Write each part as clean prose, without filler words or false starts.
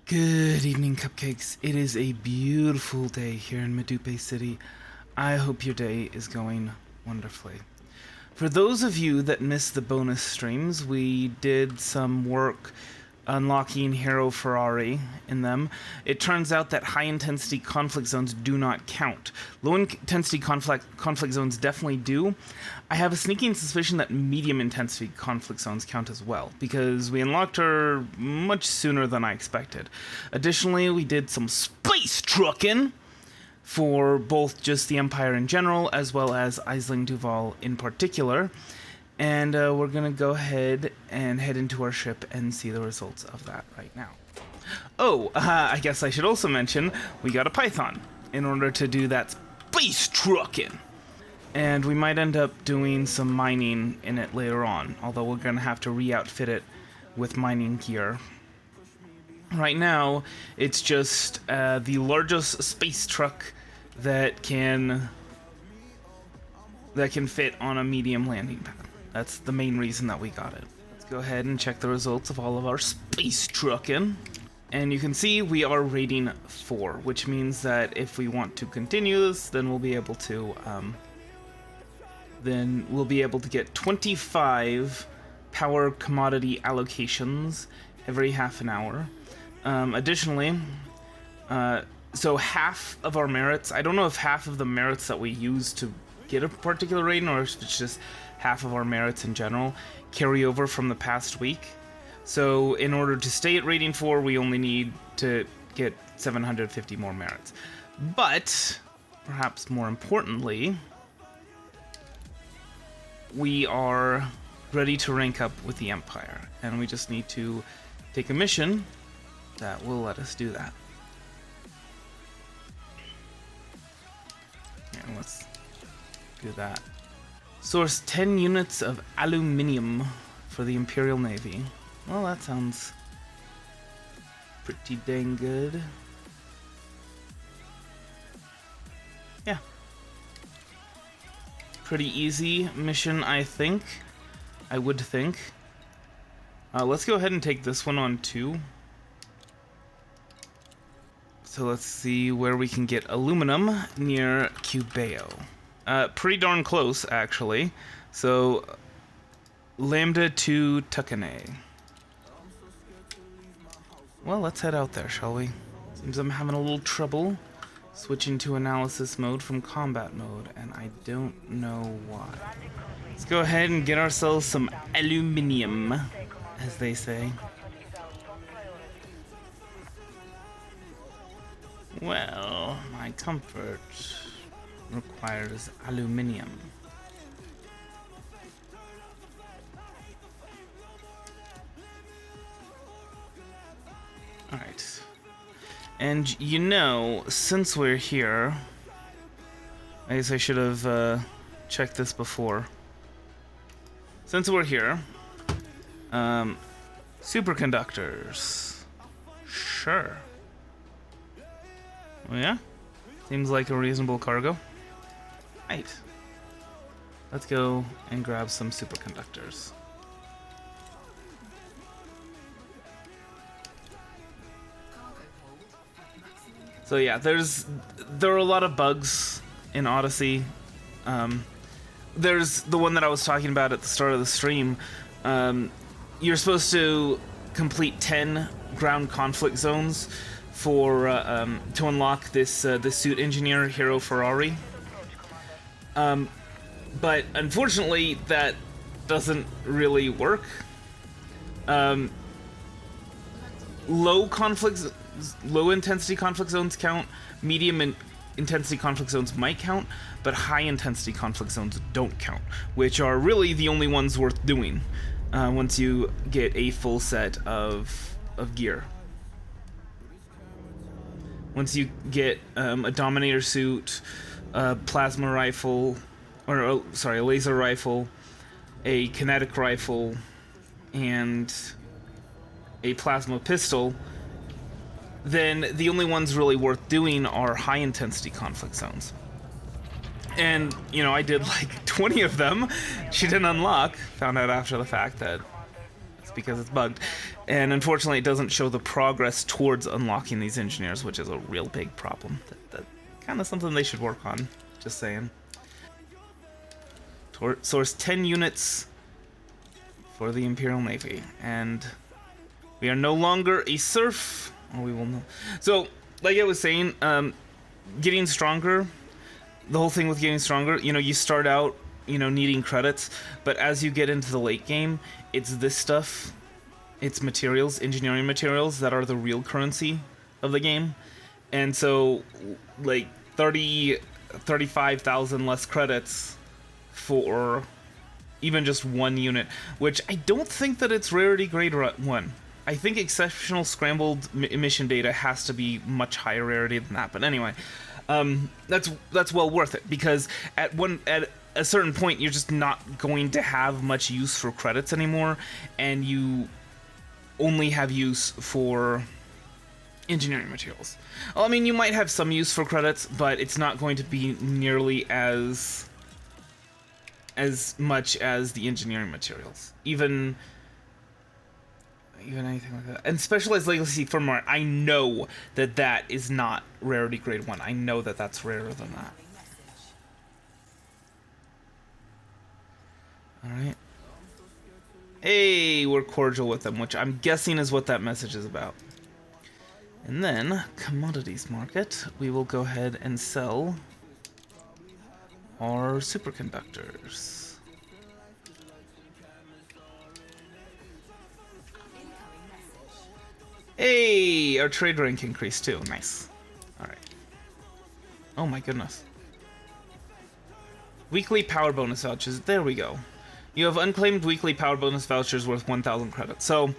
Good evening, cupcakes. It is a beautiful day here in Medupe City. I hope your day is going wonderfully. For those of you that missed the bonus streams, we did some work unlocking Hera Ferrari in them. It turns out that high-intensity conflict zones do not count. Low-intensity conflict zones definitely do. I have a sneaking suspicion that medium-intensity conflict zones count as well, because we unlocked her much sooner than I expected. Additionally, we did some space trucking for both just the Empire in general, as well as Aisling Duval in particular. And we're going to go ahead and head into our ship and see the results of that right now. Oh, I guess I should also mention, we got a Python in order to do that space trucking. And we might end up doing some mining in it later on, although we're going to have to re-outfit it with mining gear. Right now, it's just the largest space truck that can fit on a medium landing pad. That's the main reason that we got it. Let's go ahead and check the results of all of our space trucking. And you can see we are rating 4, which means that if we want to continue this, then we'll be able to get 25 power commodity allocations every half an hour. Additionally, so half of our merits, I don't know if half of the merits that we use to get a particular rating or if it's just half of our merits in general, carry over from the past week. So in order to stay at rating 4, we only need to get 750 more merits. But, perhaps more importantly, we are ready to rank up with the Empire. And we just need to take a mission that will let us do that. And let's do that. Source 10 units of aluminium for the Imperial Navy. Well, that sounds pretty dang good. Yeah. Pretty easy mission, I think. I would think. Let's go ahead and take this one on too. So let's see where we can get aluminum near Cubeo. Pretty darn close, actually. So, Lambda to Tukane. Well, let's head out there, shall we? Seems I'm having a little trouble switching to analysis mode from combat mode, and I don't know why. Let's go ahead and get ourselves some aluminium, as they say. Well, my comfort requires aluminium. Alright. And you know, since we're here, I guess I should have checked this before. Since we're here, superconductors. Sure. Oh yeah? Seems like a reasonable cargo. Right. Let's go and grab some superconductors. So yeah, there are a lot of bugs in Odyssey. There's the one that I was talking about at the start of the stream. You're supposed to complete 10 ground conflict zones for to unlock this this suit engineer Hera Ferrari. But unfortunately, that doesn't really work. Low intensity conflict zones count. Medium intensity conflict zones might count, but high intensity conflict zones don't count, which are really the only ones worth doing once you get a full set of gear. Once you get a Dominator suit, a plasma rifle, or a laser rifle, a kinetic rifle, and a plasma pistol, then the only ones really worth doing are high-intensity conflict zones. And, you know, I did like 20 of them. She didn't unlock. Found out after the fact that it's because it's bugged. And unfortunately, it doesn't show the progress towards unlocking these engineers, which is a real big problem. That kind of something they should work on, just saying. Source 10 units for the Imperial Navy, and we are no longer a serf, or we will know. So, like I was saying, getting stronger, the whole thing with getting stronger, you know, you start out, you know, needing credits, but as you get into the late game, it's this stuff, it's materials, engineering materials, that are the real currency of the game. And so, like, 35,000 less credits for even just one unit, which I don't think that it's rarity grade 1. I think exceptional scrambled mission data has to be much higher rarity than that. But anyway, that's well worth it, because at a certain point you're just not going to have much use for credits anymore, and you only have use for engineering materials. Well, I mean, you might have some use for credits, but it's not going to be nearly as much as the engineering materials. Even anything like that. And specialized legacy firmware, I know that is not rarity grade 1. I know that that's rarer than that. Alright. Hey, we're cordial with them, which I'm guessing is what that message is about. And then, commodities market, we will go ahead and sell our superconductors. Hey, our trade rank increased too. Nice. Alright. Oh my goodness. Weekly power bonus vouchers. There we go. You have unclaimed weekly power bonus vouchers worth 1,000 credits. So,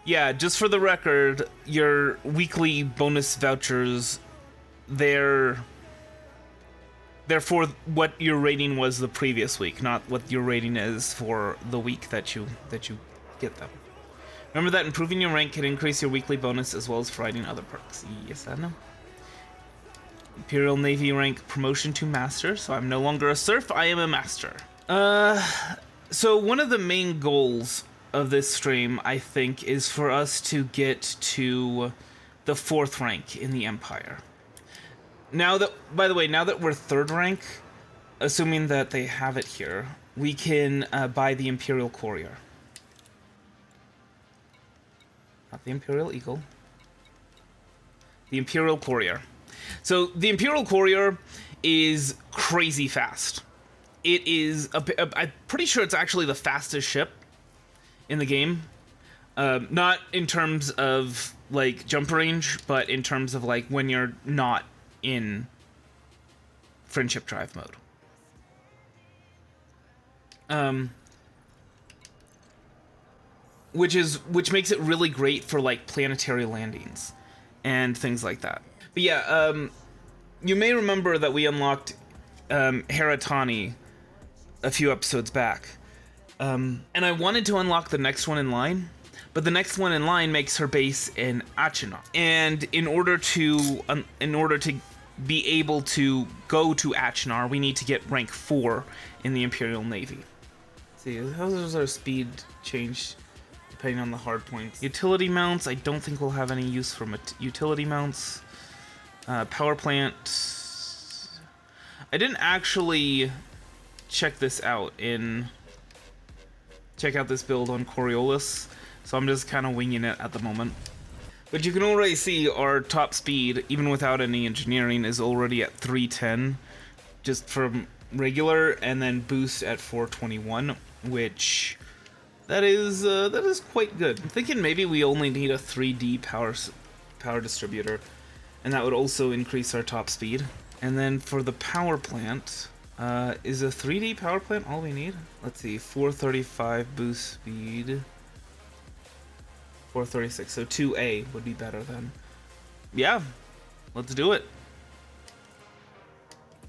yeah, just for the record, your weekly bonus vouchers, they're for what your rating was the previous week, not what your rating is for the week that you get them. Remember that improving your rank can increase your weekly bonus as well as providing other perks. Yes, I know. Imperial Navy rank promotion to master, so I'm no longer a serf, I am a master. So one of the main goals of this stream, I think, is for us to get to the 4th rank in the Empire. Now that, by the way, now that we're 3rd rank, assuming that they have it here, we can buy the Imperial Courier. Not the Imperial Eagle. The Imperial Courier. So, the Imperial Courier is crazy fast. It is, I'm pretty sure it's actually the fastest ship in the game. Not in terms of, like, jump range, but in terms of, like, when you're not in friendship drive mode. Which makes it really great for, like, planetary landings and things like that. But yeah, you may remember that we unlocked Hera Tani a few episodes back. And I wanted to unlock the next one in line, but the next one in line makes her base in Achenar. And in order to be able to go to Achenar, we need to get rank 4 in the Imperial Navy. Let's see, how does our speed change depending on the hard points? Utility mounts, I don't think we'll have any use for utility mounts. Power plant. I didn't actually check this out check out this build on Coriolis, so I'm just kind of winging it at the moment. But you can already see our top speed, even without any engineering, is already at 310, just from regular, and then boost at 421, which that is quite good. I'm thinking maybe we only need a 3D power distributor, and that would also increase our top speed. And then for the power plant, is a 3D power plant all we need? Let's see, 435 boost speed. 436, so 2A would be better then. Yeah, let's do it.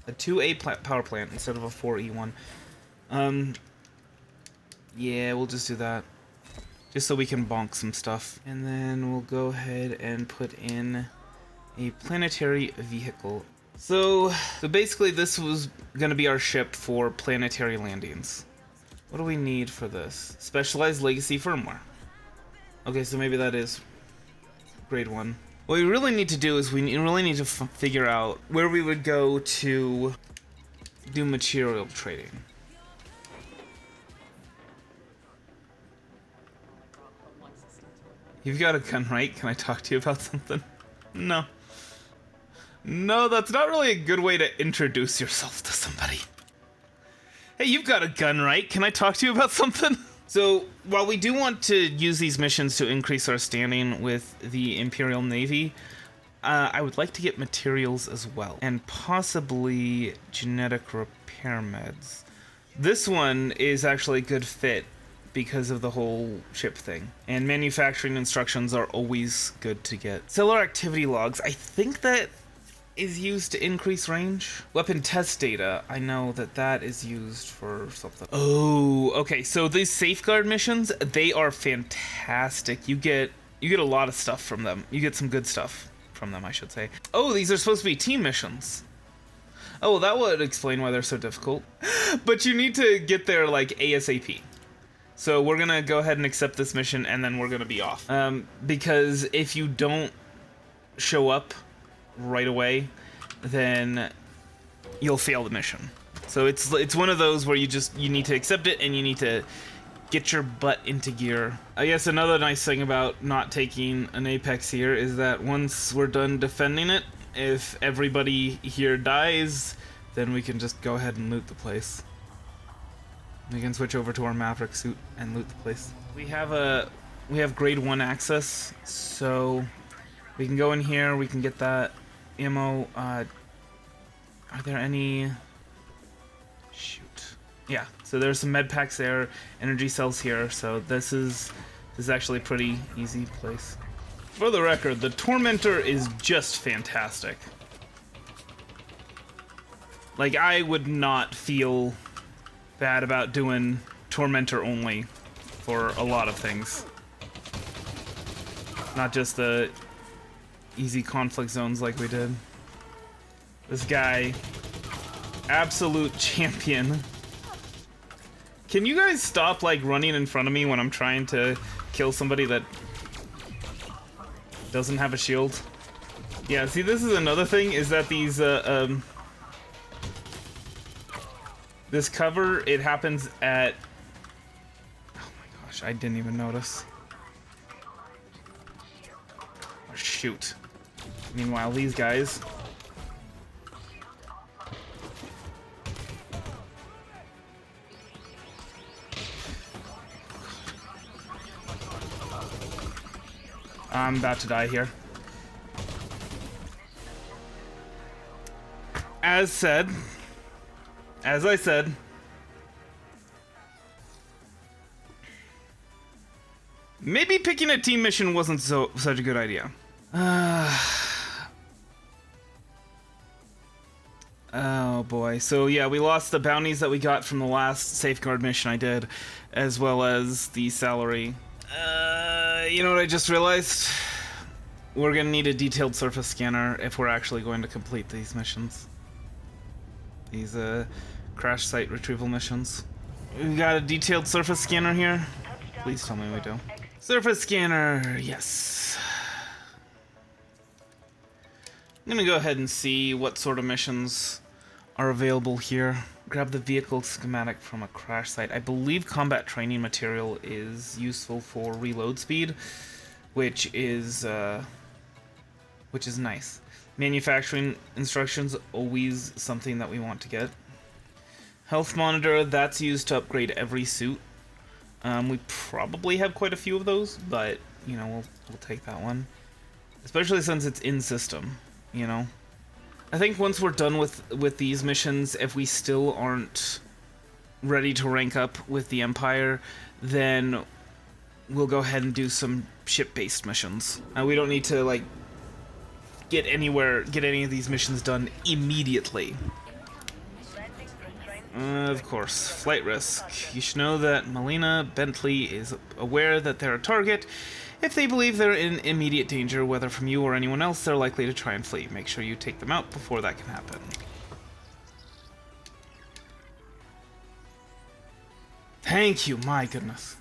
A 2A power plant instead of a 4E one. Yeah, we'll just do that. Just so we can bonk some stuff. And then we'll go ahead and put in a planetary vehicle. So basically this was gonna be our ship for planetary landings. What do we need for this? Specialized legacy firmware. Okay, so maybe that is grade 1. What we really need to do is really need to figure out where we would go to do material trading. You've got a gun, right? Can I talk to you about something? No. No, that's not really a good way to introduce yourself to somebody. Hey, you've got a gun, right? Can I talk to you about something? So, while we do want to use these missions to increase our standing with the Imperial Navy, I would like to get materials as well. And possibly genetic repair meds. This one is actually a good fit because of the whole ship thing. And manufacturing instructions are always good to get. Cellular activity logs, I think that is used to increase range. Weapon test data, I know that that is used for something. Oh, okay, so these safeguard missions, they are fantastic. You get a lot of stuff from them. You get some good stuff from them, I should say. Oh, these are supposed to be team missions. Oh, well, that would explain why they're so difficult. But you need to get there like ASAP. So we're gonna go ahead and accept this mission and then we're gonna be off. Because if you don't show up right away, then you'll fail the mission. So it's one of those where you need to accept it and you need to get your butt into gear. I guess another nice thing about not taking an Apex here is that once we're done defending it, if everybody here dies, then we can just go ahead and loot the place. We can switch over to our Maverick suit and loot the place. We have grade 1 access, so we can go in here, we can get that ammo. Are there any... Shoot. Yeah, so there's some med packs there, energy cells here, so this is actually a pretty easy place. For the record, the Tormentor is just fantastic. Like, I would not feel bad about doing Tormentor only for a lot of things. Not just the easy conflict zones like we did. This guy, absolute champion. Can you guys stop like running in front of me when I'm trying to kill somebody that doesn't have a shield? Yeah, see, this is another thing, is that these this cover, it happens at... Oh my gosh, I didn't even notice. Oh, shoot. Meanwhile, these guys... I'm about to die here. As I said, maybe picking a team mission wasn't such a good idea. Oh boy. So yeah, we lost the bounties that we got from the last safeguard mission I did, as well as the salary. You know what I just realized? We're gonna need a detailed surface scanner if we're actually going to complete these missions. These crash site retrieval missions. We got a detailed surface scanner here. Please tell me we do. Surface scanner, yes. I'm gonna go ahead and see what sort of missions are available here. Grab the vehicle schematic from a crash site. I believe combat training material is useful for reload speed, which is nice. Manufacturing instructions, always something that we want to get. Health monitor, that's used to upgrade every suit. We probably have quite a few of those, but you know, we'll take that one, especially since it's in system. You know, I think once we're done with these missions, if we still aren't ready to rank up with the Empire, then we'll go ahead and do some ship-based missions. We don't need to like get any of these missions done immediately. Of course, flight risk. You should know that Melina Bentley is aware that they're a target. If they believe they're in immediate danger, whether from you or anyone else, they're likely to try and flee. Make sure you take them out before that can happen. Thank you, my goodness.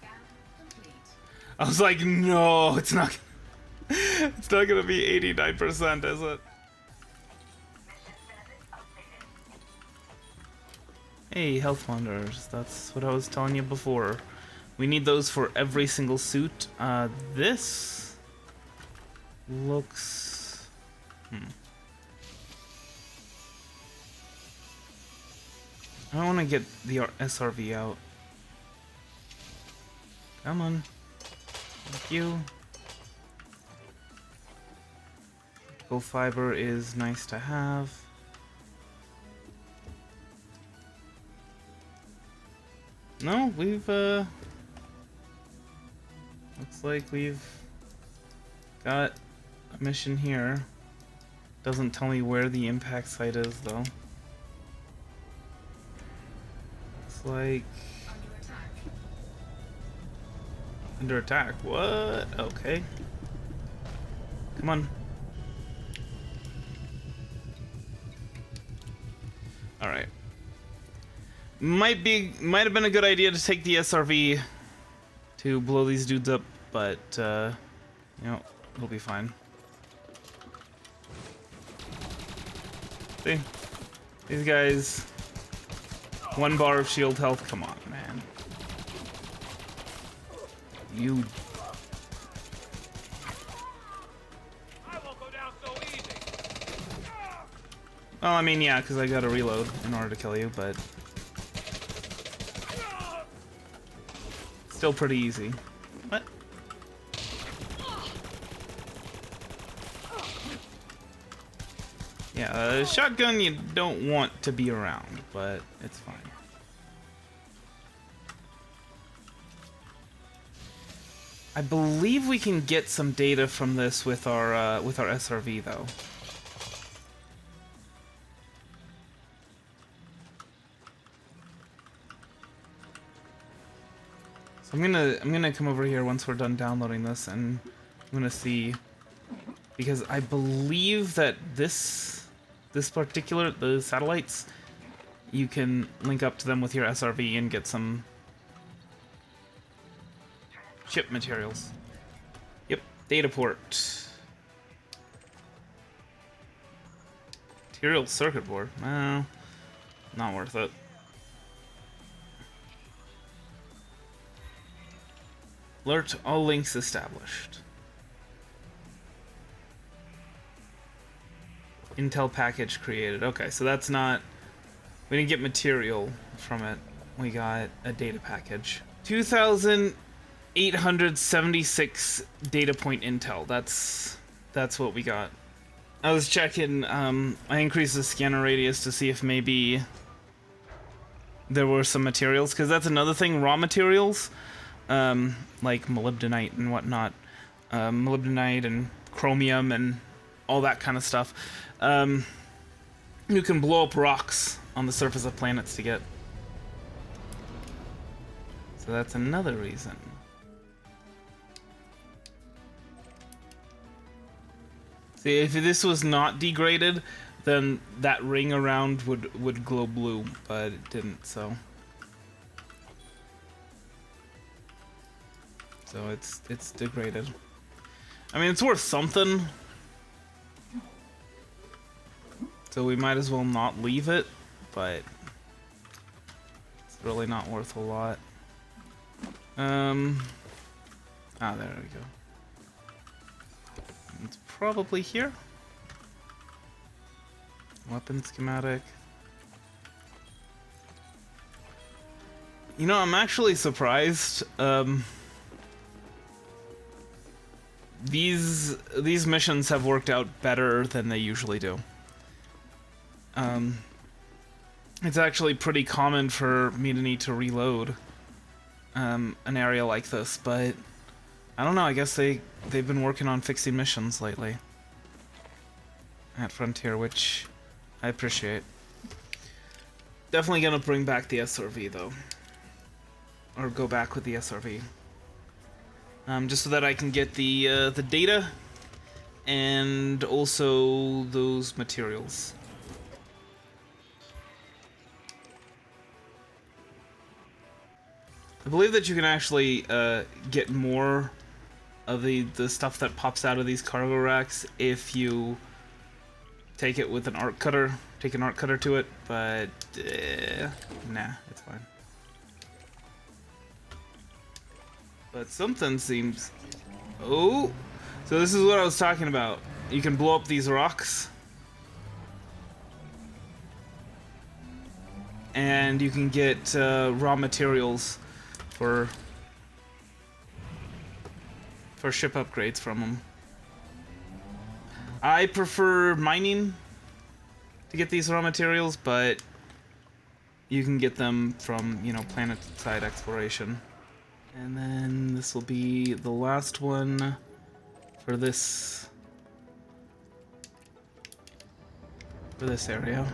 I was like, no, it's not. It's not gonna be 89%, is it? Hey, health wanderers. That's what I was telling you before. We need those for every single suit. This looks... I don't want to get the SRV out. Come on. Thank you. Gold fiber is nice to have. No, we've, looks like we've got a mission here. Doesn't tell me where the impact site is, though. Looks like... Under attack. What? Okay. Come on. Alright. Might have been a good idea to take the SRV to blow these dudes up, but you know, we'll be fine. See? These guys, 1 bar of shield health, come on, man. You... Well, I mean, yeah, because I gotta reload in order to kill you, but... Still pretty easy. What? Yeah, shotgun you don't want to be around, but it's fine. I believe we can get some data from this with our SRV though. So I'm gonna come over here once we're done downloading this, and I'm gonna see, because I believe that the satellites, you can link up to them with your SRV and get some ship materials. Yep, data port. Material circuit board. No, not worth it. Alert, all links established. Intel package created. Okay, so that's not... We didn't get material from it. We got a data package. 2,876 data point intel. That's what we got. I was checking, I increased the scanner radius to see if maybe there were some materials, because that's another thing, raw materials. Like molybdenite and whatnot, molybdenite and chromium and all that kind of stuff. You can blow up rocks on the surface of planets to get. So that's another reason. See, if this was not degraded, then that ring around would glow blue, but it didn't, so... So it's degraded. I mean, it's worth something. So we might as well not leave it, but it's really not worth a lot. There we go. It's probably here. Weapon schematic. You know, I'm actually surprised. These missions have worked out better than they usually do. It's actually pretty common for me to need to reload an area like this, but I don't know, I guess they've been working on fixing missions lately at Frontier, which I appreciate. Definitely gonna bring back the SRV though, or go back with the SRV. Just so that I can get the data and also those materials. I believe that you can actually get more of the stuff that pops out of these cargo racks if you take it with an arc cutter. Take an arc cutter to it, but nah, it's fine. But something seems... Oh! So this is what I was talking about. You can blow up these rocks. And you can get raw materials for ship upgrades from them. I prefer mining to get these raw materials, but you can get them from, you know, planet-side exploration. And then this will be the last one for this area.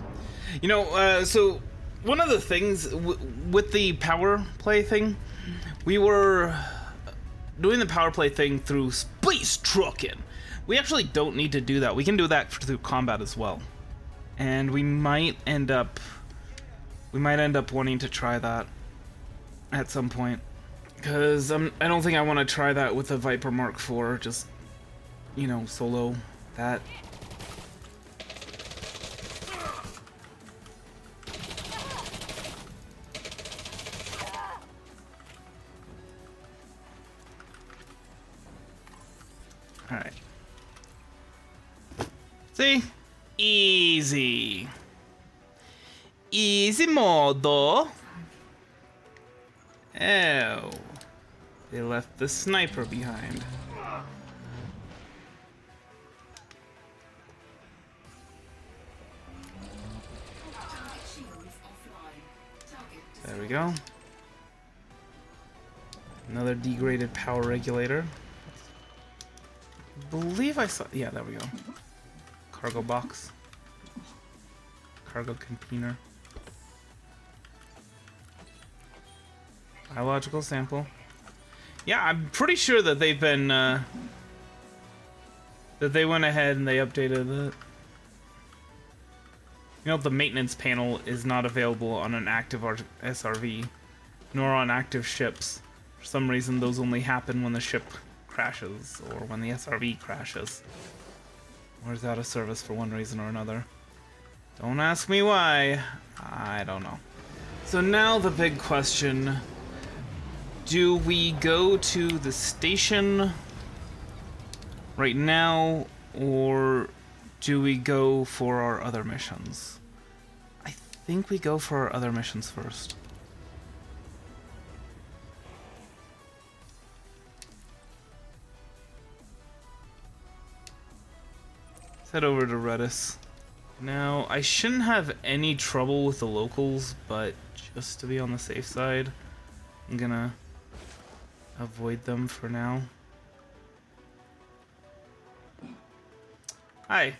You know, so one of the things with the power play thing, we were doing the power play thing through space trucking. We actually don't need to do that. We can do that through combat as well. And we might end up wanting to try that at some point. Because I don't think I want to try that with the Viper Mark IV, just, you know, solo that. Alright. See? Easy. Easy modo. Oh. They left the sniper behind. There we go. Another degraded power regulator. I believe I saw... Yeah, there we go. Cargo box. Cargo container. Biological sample. Yeah, I'm pretty sure that they've been, that they went ahead and they updated it. You know, the maintenance panel is not available on an active SRV, nor on active ships. For some reason, those only happen when the ship crashes, or when the SRV crashes. Or is out of service for one reason or another. Don't ask me why. I don't know. So now the big question... Do we go to the station right now, or do we go for our other missions? I think we go for our other missions first. Let's head over to Redis. Now, I shouldn't have any trouble with the locals, but just to be on the safe side, I'm gonna avoid them for now. Hi.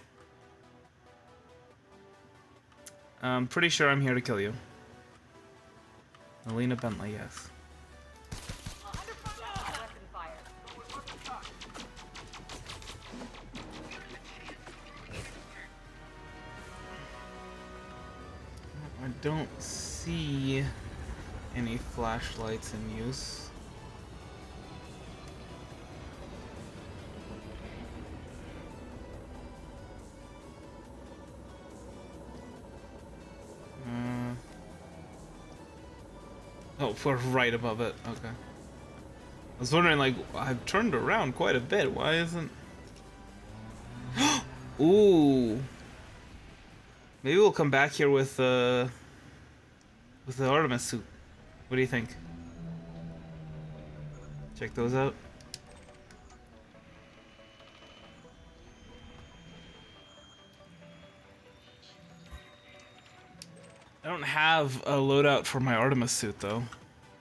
I'm pretty sure I'm here to kill you. Alina Bentley, yes. I don't see any flashlights in use. Oh, we're right above it. Okay. I was wondering, like, I've turned around quite a bit. Why isn't... Ooh. Maybe we'll come back here with the Artemis suit. What do you think? Check those out. I don't have a loadout for my Artemis suit though,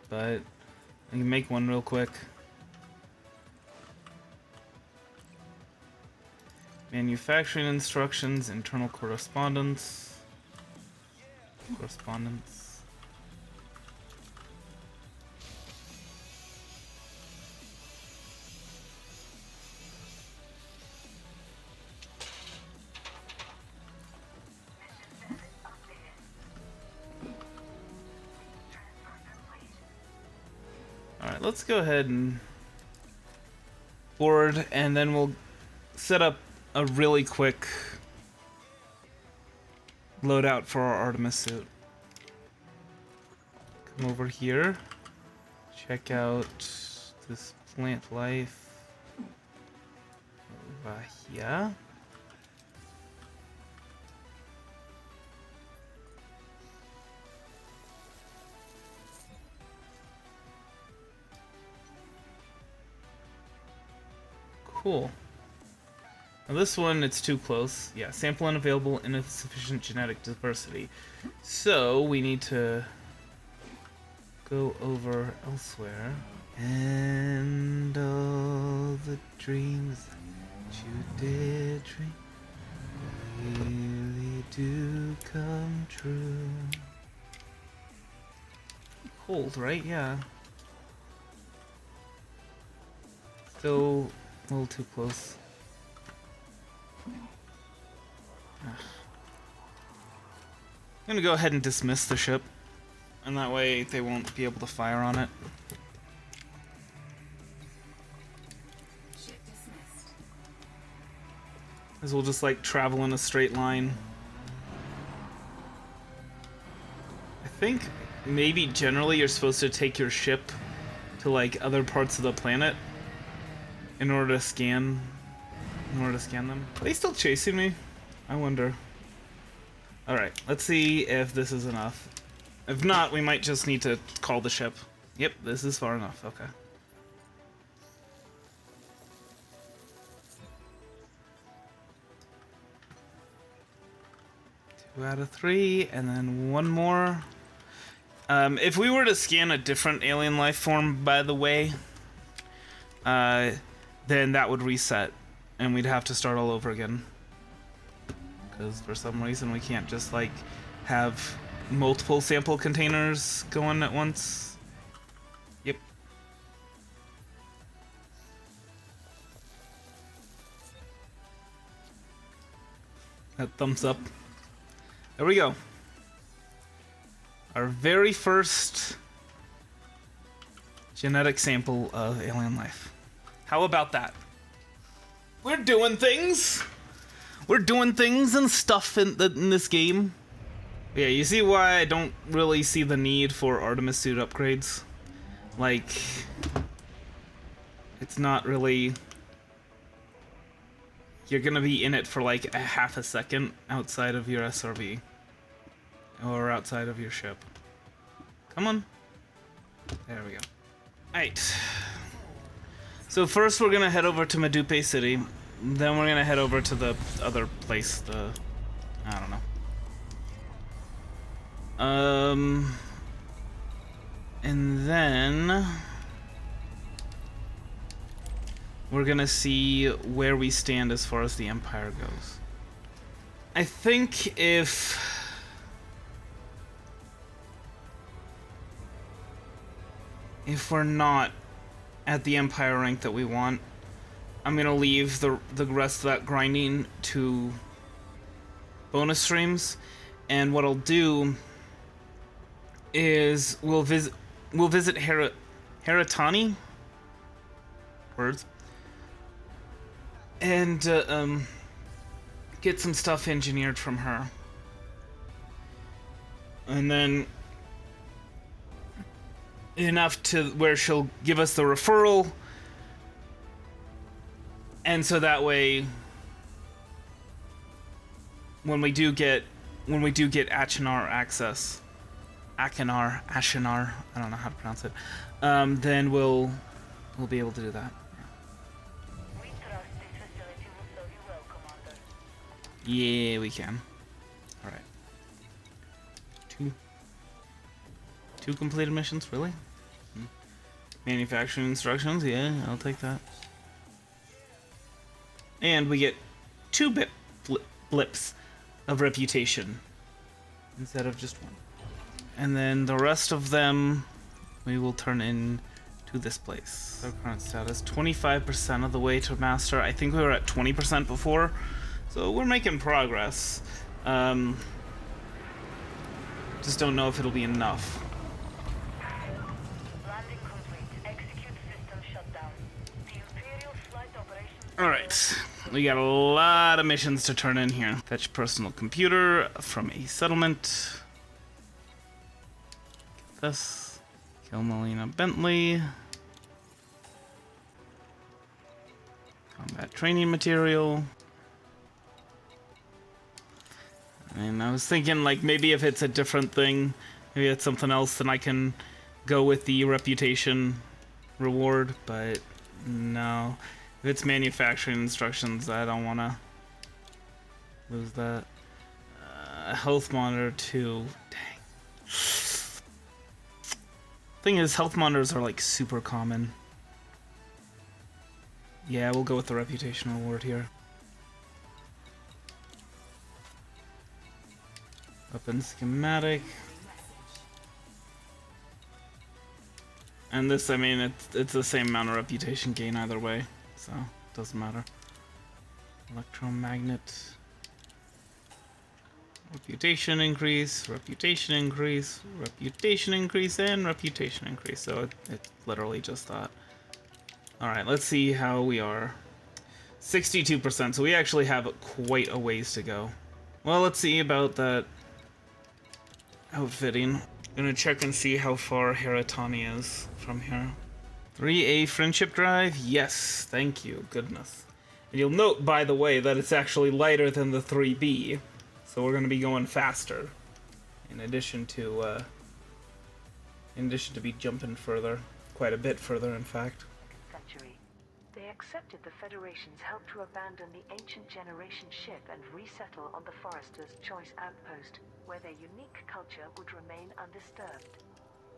but I can make one real quick. Manufacturing instructions, internal correspondence. Correspondence. Alright, let's go ahead and board, and then we'll set up a really quick loadout for our Artemis suit. Come over here. Check out this plant life over here. Cool. Now this one, it's too close. Yeah, sample unavailable, insufficient genetic diversity. So we need to go over elsewhere. And all the dreams that you did dream really do come true. Cold, right? Yeah. Still a little too close. I'm gonna go ahead and dismiss the ship, and that way they won't be able to fire on it. Ship dismissed. As we'll just like travel in a straight line. I think maybe generally you're supposed to take your ship to like other parts of the planet in order to scan them. Are they still chasing me? I wonder. Alright, let's see if this is enough. If not, we might just need to call the ship. Yep, this is far enough, okay. 2 out of 3, and then one more. If we were to scan a different alien life form, by the way, then that would reset, and we'd have to start all over again. Because for some reason we can't just like have multiple sample containers going at once. Yep. That thumbs up. There we go. Our very first genetic sample of alien life. How about that? We're doing things! We're doing things and stuff in this game. Yeah, you see why I don't really see the need for Artemis suit upgrades? Like, it's not really... You're gonna be in it for like a half a second outside of your SRV. Or outside of your ship. Come on. There we go. Alright. So first we're gonna head over to Medupe City. Then we're gonna head over to the other place, I don't know. And then we're gonna see where we stand as far as the Empire goes. I think if we're not at the Empire rank that we want, I'm gonna leave the rest of that grinding to bonus streams, and what I'll do is we'll visit Hera Tani, words, and get some stuff engineered from her, and then enough to where she'll give us the referral. And so that way, when we do get Achenar access, Ashenar, I don't know how to pronounce it, then we'll be able to do that. We trust this facility will serve you well, Commander. Yeah, we can. All right. Two completed missions, really? Manufacturing instructions, yeah, I'll take that. And we get 2 blips of reputation instead of just 1. And then the rest of them we will turn in to this place. Our current status, 25% of the way to master. I think we were at 20% before, so we're making progress. Just don't know if it'll be enough. Landing complete. Execute system shutdown. The Imperial flight Alright, we got a lot of missions to turn in here. Fetch personal computer from a settlement. Get this. Kill Melina Bentley. Combat training material. And I was thinking, like, maybe if it's a different thing, maybe it's something else, then I can go with the reputation reward, but no. If it's manufacturing instructions, I don't want to lose that. Health monitor 2. Dang. Thing is, health monitors are like super common. Yeah, we'll go with the reputation reward here. Weapon schematic. And this, I mean, it's the same amount of reputation gain either way, so it doesn't matter. Electromagnet. Reputation increase, reputation increase, reputation increase, and reputation increase. So it's literally just that. Alright, let's see how we are. 62%, so we actually have quite a ways to go. Well, let's see about that outfitting. Gonna check and see how far Hera Tani is from here. 3A friendship drive? Yes, thank you, goodness. And you'll note, by the way, that it's actually lighter than the 3B. So we're gonna be going faster. In addition to be jumping further. Quite a bit further, in fact. Century. They accepted the Federation's help to abandon the ancient generation ship and resettle on the Forester's Choice outpost, where their unique culture would remain undisturbed.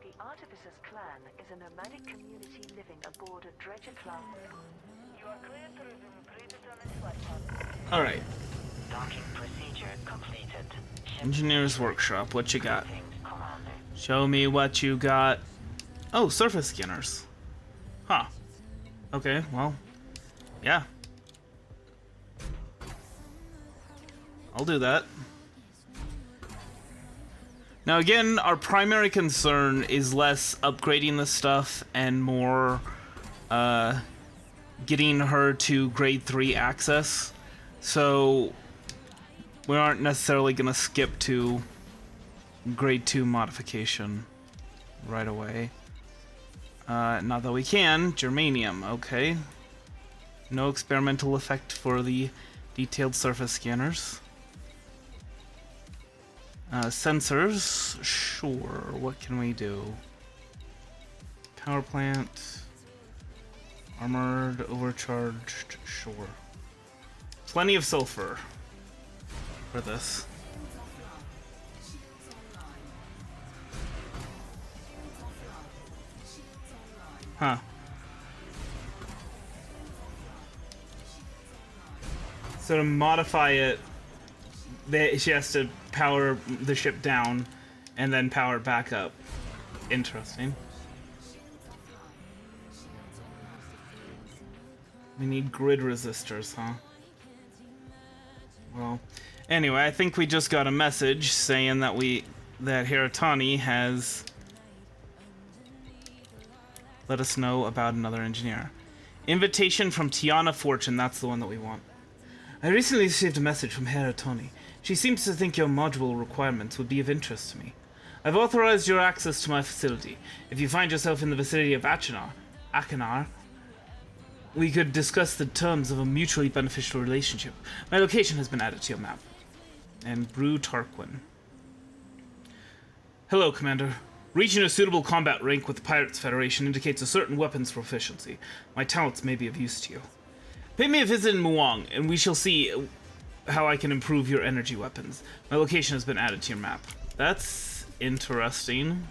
The Artificer's clan is a nomadic community living aboard a dredger-class. You are clear to resume predetermined flight path. Alright, Docking procedure completed. Engineer's Workshop, what you got? Commander. Show me what you got. Oh, surface scanners. Huh. Okay, well, yeah. I'll do that. Now again, our primary concern is less upgrading the stuff and more getting her to grade 3 access. So we aren't necessarily going to skip to grade 2 modification right away. Not that we can. Germanium, okay. No experimental effect for the detailed surface scanners. Sensors, sure. What can we do? Power plant. Armored, overcharged, sure. Plenty of sulfur for this. Huh. So to modify it, she has to power the ship down and then power it back up. Interesting. We need grid resistors, huh? Well, anyway, I think we just got a message saying that Hera Tani has let us know about another engineer. Invitation from Tiana Fortune, that's the one that we want. I recently received a message from Hera Tani. She seems to think your module requirements would be of interest to me. I've authorized your access to my facility. If you find yourself in the vicinity of Akinar, we could discuss the terms of a mutually beneficial relationship. My location has been added to your map. And Brew Tarquin. Hello, Commander. Reaching a suitable combat rank with the Pirates Federation indicates a certain weapons proficiency. My talents may be of use to you. Pay me a visit in Muang, and we shall see how I can improve your energy weapons. My location has been added to your map. That's interesting.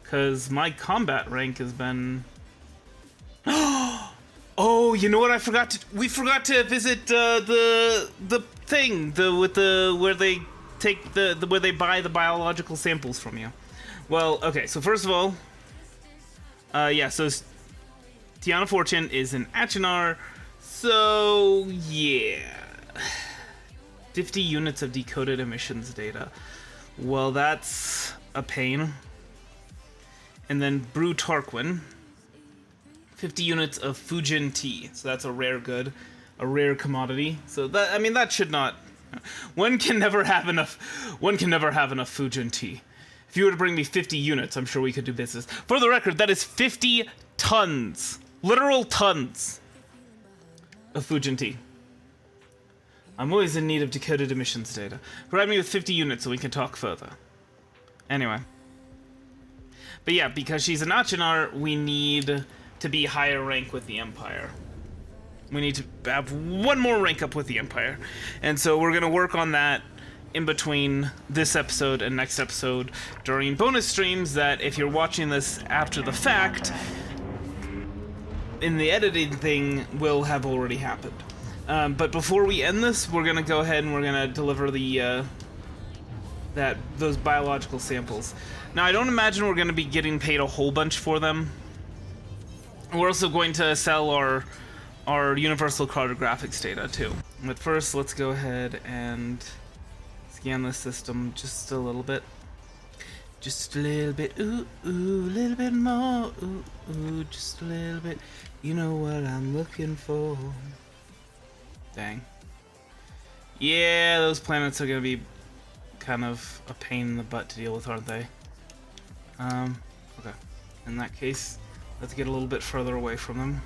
Because my combat rank has been... Oh, you know what? We forgot to visit the thing, where they take where they buy the biological samples from you. Well, okay. So first of all, yeah. So Tiana Fortune is an Achenar. So yeah, 50 units of decoded emissions data. Well, that's a pain. And then Brew Tarquin. 50 units of Fujin tea. So that's a rare good, a rare commodity. So that, I mean, that should not. One can never have enough Fujin tea. If you were to bring me 50 units, I'm sure we could do business. For the record, that is 50 tons, literal tons of Fujin tea. I'm always in need of decoded emissions data. Provide me with 50 units so we can talk further. Anyway. But yeah, because she's an Achenar, we need to be higher rank with the Empire. We need to have one more rank up with the Empire. And so we're going to work on that in between this episode and next episode during bonus streams that if you're watching this after the fact, in the editing thing, will have already happened. But before we end this, we're going to go ahead and we're going to deliver the those biological samples. Now, I don't imagine we're going to be getting paid a whole bunch for them. We're also going to sell our universal cartographics data too. But first, let's go ahead and scan the system just a little bit. Just a little bit, ooh, ooh, a little bit more, ooh, ooh, just a little bit. You know what I'm looking for. Dang. Yeah, those planets are gonna be kind of a pain in the butt to deal with, aren't they? Okay. In that case, let's get a little bit further away from them.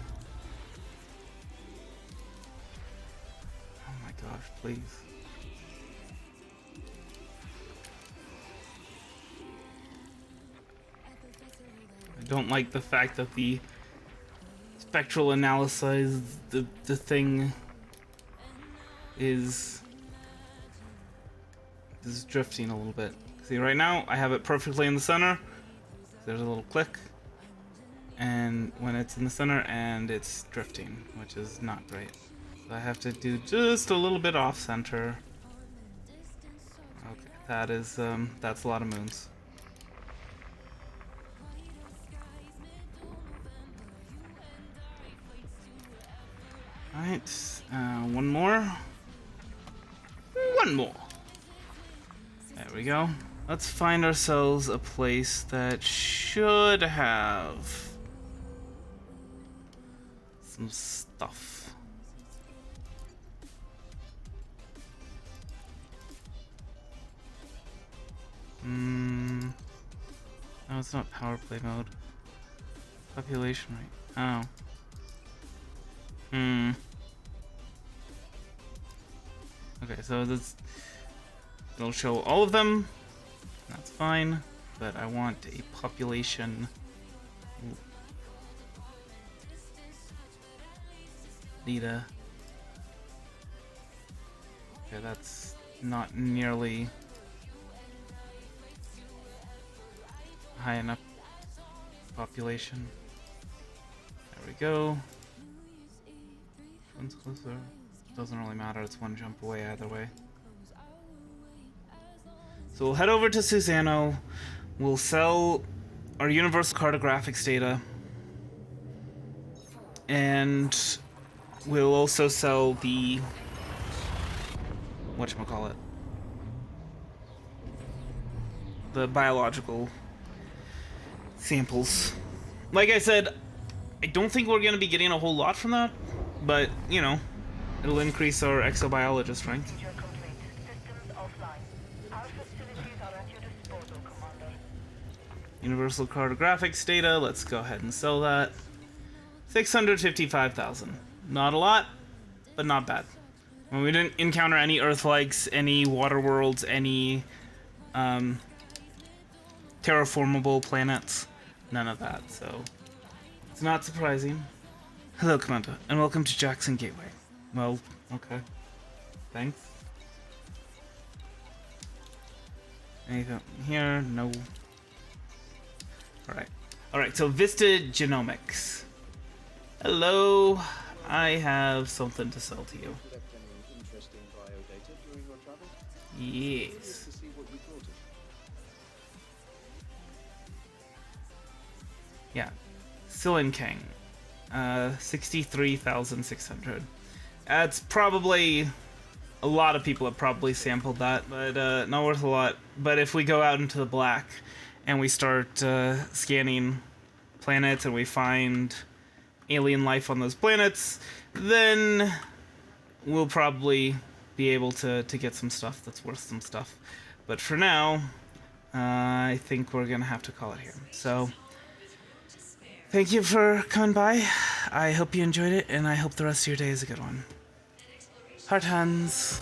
Oh my gosh, please. I don't like the fact that the spectral analysis, the thing is drifting a little bit. See, right now I have it perfectly in the center. There's a little click, and when it's in the center, and it's drifting, which is not great. So I have to do just a little bit off center. Okay, that is that's a lot of moons. Alright, one more. One more. There we go. Let's find ourselves a place that should have some stuff. No, it's not power play mode. Population rate. Oh. Okay, so this it'll show all of them. That's fine, but I want a population. Ooh. Data. Okay, that's not nearly high enough population. There we go. Which one's closer? Doesn't really matter, it's one jump away either way. So we'll head over to Susano, we'll sell our universal cartographics data, and we'll also sell the whatchamacallit, the biological samples. Like I said, I don't think we're going to be getting a whole lot from that, but, you know, it'll increase our exobiologist rank. Procedure complete. Systems offline. Our facilities are at your disposal, Commander. Universal cartographics data, let's go ahead and sell that. 655,000. Not a lot, but not bad. Well, we didn't encounter any Earth-likes, any water worlds, any terraformable planets. None of that, so it's not surprising. Hello, Commander, and welcome to Jackson Gateway. Well, okay. Thanks. Anything here? No. Alright. Alright, so Vista Genomics. Hello. I have something to sell to you. Yes. Yeah. Silenkang. 63,600. That's probably... A lot of people have probably sampled that, but not worth a lot. But if we go out into the black and we start scanning planets and we find alien life on those planets, then we'll probably be able to get some stuff that's worth some stuff. But for now, I think we're gonna have to call it here. So, thank you for coming by. I hope you enjoyed it, and I hope the rest of your day is a good one. Heart hands.